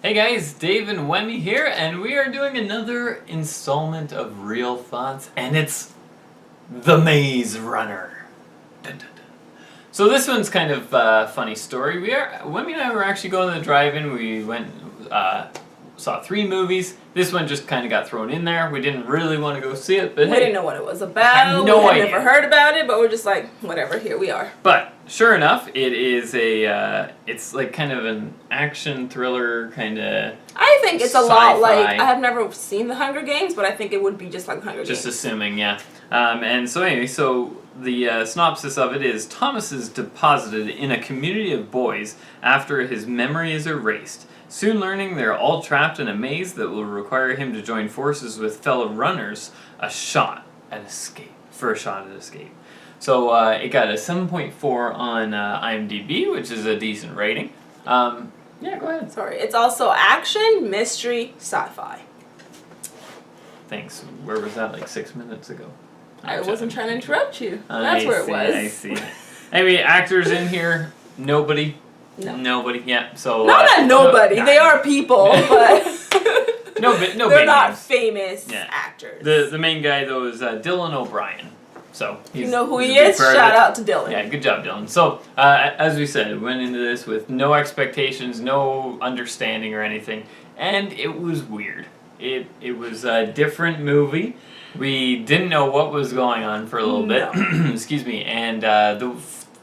Hey guys, Dave and Wemi here, and we are doing another installment of Real Thoughts, and it's The Maze Runner. Dun, dun, dun. So this one's kind of a funny story. Wemi and I were actually going to the drive-in. We went, saw 3 movies. This one just kind of got thrown in there. We didn't really want to go see it, but we didn't know what it was about. We had never heard about it, but we're just like, whatever, here we are. But sure enough, it is it's like kind of an action thriller kind of. I think it's a lot like, I have never seen The Hunger Games, but I think it would be just like The Hunger Games. Just assuming, yeah. And so anyway, the synopsis of it is Thomas is deposited in a community of boys after his memory is erased. Soon learning they're all trapped in a maze that will require him to join forces with fellow runners, for a shot at escape. So it got a 7.4 on IMDb, which is a decent rating. Yeah, go ahead. Sorry, it's also action, mystery, sci-fi. Thanks. Where was that, like 6 minutes ago? I wasn't trying to interrupt you. That's where it was. I see. Anyway, actors in here, nobody. No. Nobody, yeah. So not nobody. They are people, but no they're not famous actors. The main guy though is Dylan O'Brien. So you know who he is. Shout out to Dylan. Yeah, good job, Dylan. So as we said, we went into this with no expectations, no understanding or anything, and it was weird. It was a different movie. We didn't know what was going on for a little bit. Excuse me. And the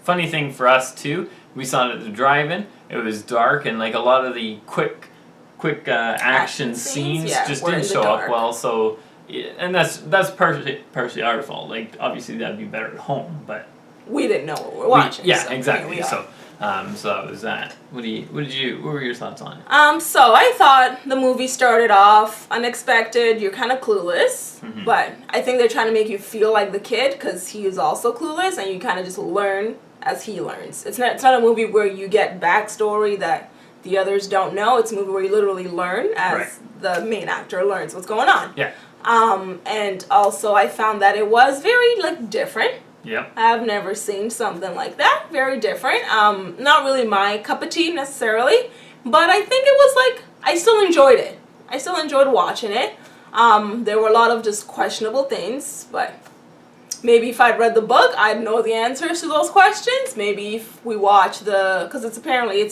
funny thing for us too. We saw it at the drive-in. It was dark, and like a lot of the quick action scenes just didn't show up well. So, and that's partially our fault. Like obviously that'd be better at home, but we didn't know what we were watching. Yeah, exactly. So that was that. What were your thoughts on it? So I thought the movie started off unexpected. You're kind of clueless, but I think they're trying to make you feel like the kid because he is also clueless, and you kind of just learn as he learns. It's not a movie where you get backstory that the others don't know. It's a movie where you literally learn as the main actor learns what's going on. Yeah. And also I found that it was very different. Yeah. I've never seen something like that. Very different. Not really my cup of tea necessarily, but I think it was I still enjoyed it. I still enjoyed watching it. There were a lot of just questionable things, but maybe if I'd read the book, I'd know the answers to those questions. Maybe if we watch because it's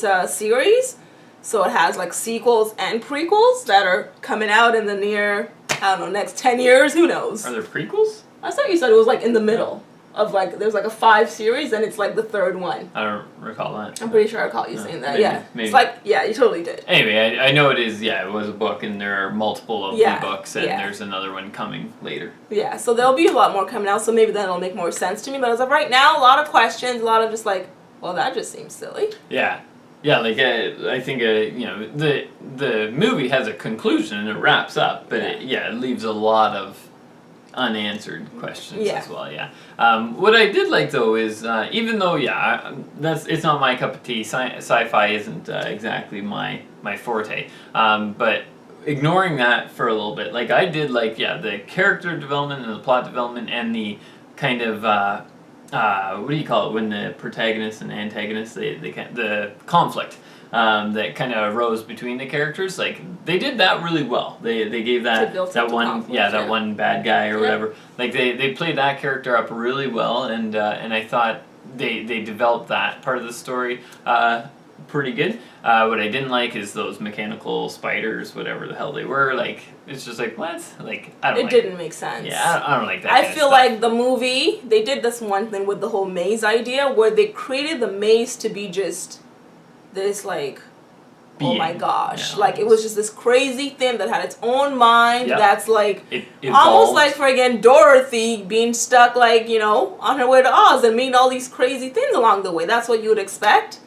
a series, so it has sequels and prequels that are coming out in the near, next 10 years, who knows. Are there prequels? I thought you said it was in the middle of there's a 5 series and it's the 3rd one. I don't recall that. I'm pretty sure I recall you saying that. Maybe. It's you totally did. Anyway, I know it is, it was a book and there are multiple of the books and there's another one coming later. Yeah, so there'll be a lot more coming out, so maybe then it'll make more sense to me. But as of right now, a lot of questions, a lot of just well, that just seems silly. Yeah. Yeah, I think, the movie has a conclusion and it wraps up, but it leaves a lot of unanswered questions as well. What I did like though is even though it's not my cup of tea. Sci-fi isn't exactly my forte. But ignoring that for a little bit, I did the character development and the plot development and the kind of what do you call it when the protagonist and antagonist the conflict. That kind of arose between the characters, they did that really well. They gave that one bad guy or whatever. They played that character up really well, and I thought they developed that part of the story pretty good. What I didn't like is those mechanical spiders, whatever the hell they were. It's just what? I don't. It didn't make sense. Yeah, I don't like that. I feel like the movie they did this one thing with the whole maze idea, where they created the maze to be just this oh my gosh, it was just this crazy thing that had its own mind. That's it almost like friggin' Dorothy being stuck on her way to Oz and meeting all these crazy things along the way. That's what you would expect,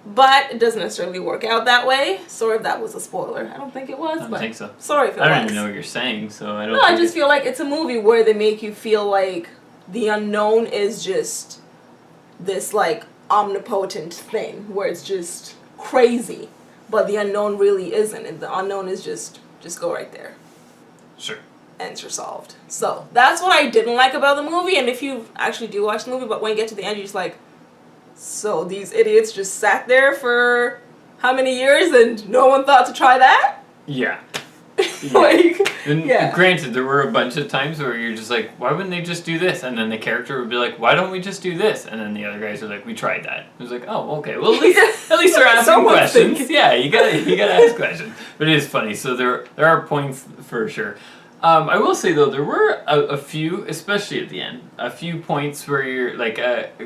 but it doesn't necessarily work out that way. Sorry if that was a spoiler. I don't think it was. I don't think so. Sorry if it was. I don't even know what you're saying, so I don't. No, I just feel like it's a movie where they make you feel like the unknown is just this omnipotent thing where it's just crazy, but the unknown really isn't, and the unknown is just go right there. Sure. Answer solved. So that's what I didn't like about the movie, and if you actually do watch the movie, but when you get to the end, you're just so these idiots just sat there for how many years and no one thought to try that? Yeah. Like, And yeah. granted, there were a bunch of times where you're just like, why wouldn't they just do this? And then the character would be like, why don't we just do this? And then the other guys are like, we tried that. It was like, oh, okay. Well, at least they're asking Someone's questions. thinking. Yeah, you gotta ask questions. But it is funny. So there are points for sure. I will say though, there were a few, especially at the end, a few points where you're like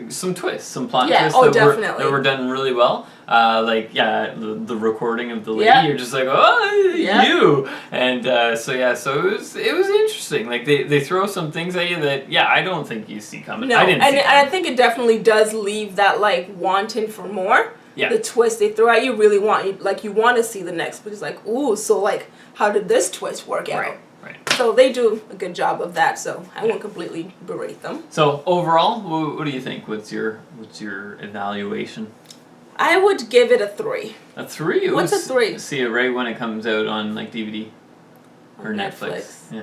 some twists, some plot twists that were done really well. The recording of the lady, you're just like, oh, you, and so it was interesting. Like they throw some things at you that I don't think you see coming. No, I didn't and I think it definitely does leave that like wanting for more. Yeah. The twist they throw at you really you want to see the next, because like, ooh, so like how did this twist work out? Right. So they do a good job of that, so I won't completely berate them. So overall, what do you think? What's your evaluation? I would give it a 3. A 3? What's a 3? See it right when it comes out on like DVD or Netflix. Yeah.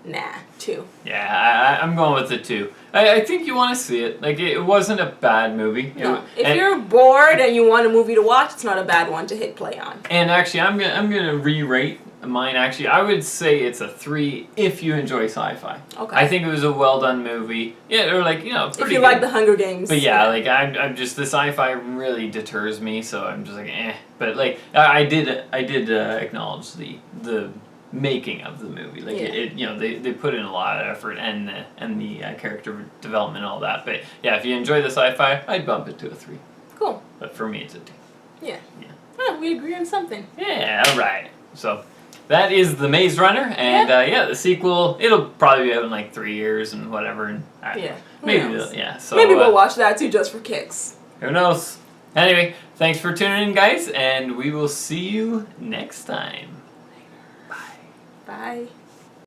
Nah, 2. Yeah, I'm going with the 2. I think you want to see it. Like it wasn't a bad movie. No. If you're bored and you want a movie to watch, it's not a bad one to hit play on. And actually, I'm gonna re-rate mine. Actually, I would say it's a 3 if you enjoy sci-fi. Okay. I think it was a well done movie. Yeah, or like pretty if you good. like the Hunger Games. But yeah, like I'm just the sci-fi really deters me, so I'm just like But like I did acknowledge the making of the movie. Like they put in a lot of effort and the character development and all that. But yeah, if you enjoy the sci-fi, I'd bump it to a 3. Cool. But for me, it's a 2. Yeah. Oh, we agree on something. Yeah. All right. So. That is The Maze Runner, and the sequel, it'll probably be out in like 3 years and whatever, and maybe so maybe we'll watch that too just for kicks. Who knows? Anyway, thanks for tuning in, guys, and we will see you next time. Bye. Bye.